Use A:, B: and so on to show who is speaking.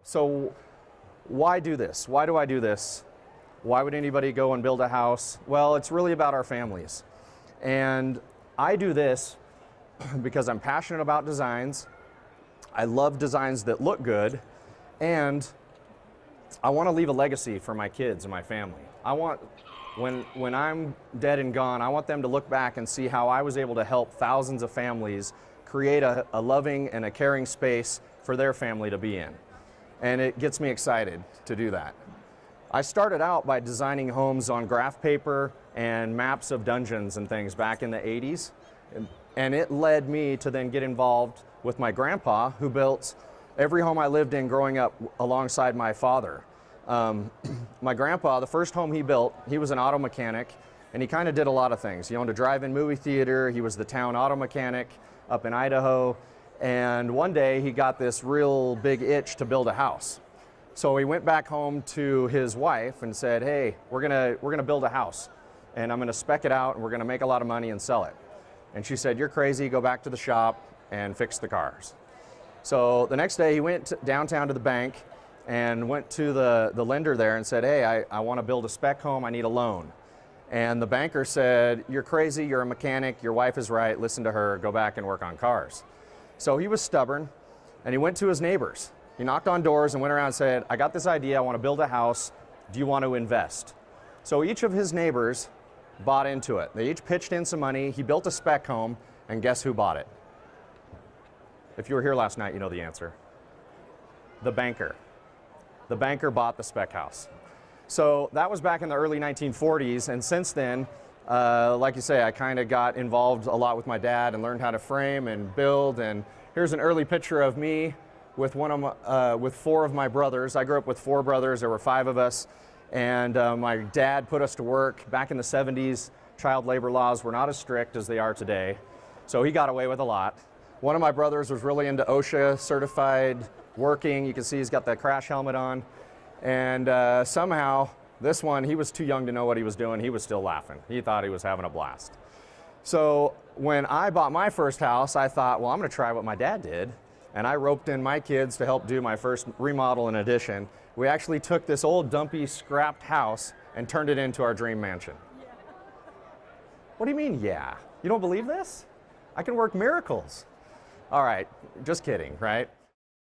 A: So why do this? Why do I do this? Why would anybody go and build a house? Well, it's really about our families. And I do this because I'm passionate about designs. I love designs that look good, and I want to leave a legacy for my kids and my family. I want, when I'm dead and gone, I want them to look back and see how I was able to help thousands of families create a loving and a caring space for their family to be in. And it gets me excited to do that. I started out by designing homes on graph paper and maps of dungeons and things back in the 80s. And it led me to then get involved with my grandpa, who built every home I lived in growing up alongside my father. My grandpa, the first home he built, he was an auto mechanic, and he kind of did a lot of things. He owned a drive-in movie theater, he was the town auto mechanic up in Idaho, and one day he got this real big itch to build a house. So he went back home to his wife and said, hey, we're gonna build a house, and I'm gonna spec it out, and we're gonna make a lot of money and sell it. And she said, you're crazy, go back to the shop and fix the cars. So the next day he went downtown to the bank and went to the lender there and said, hey, I want to build a spec home, I need a loan. And the banker said, you're crazy, you're a mechanic, your wife is right, listen to her, go back and work on cars. So he was stubborn, and he went to his neighbors. He knocked on doors and went around and said, I got this idea, I want to build a house, do you want to invest? So each of his neighbors bought into it. They each pitched in some money, he built a spec home, and guess who bought it? If you were here last night, you know the answer. The banker. The banker bought the spec house. So that was back in the early 1940s, and since then, like you say, I kind of got involved a lot with my dad and learned how to frame and build. And here's an early picture of me with with four of my brothers. I grew up with four brothers. There were five of us, and my dad put us to work. Back in the 70s, child labor laws were not as strict as they are today, so he got away with a lot. One of my brothers was really into OSHA certified working. You can see he's got the crash helmet on. And somehow, this one, he was too young to know what he was doing. He was still laughing. He thought he was having a blast. So when I bought my first house, I thought, well, I'm going to try what my dad did. And I roped in my kids to help do my first remodel and addition. We actually took this old dumpy, scrapped house and turned it into our dream mansion. What do you mean, yeah? You don't believe this? I can work miracles. All right, just kidding, right?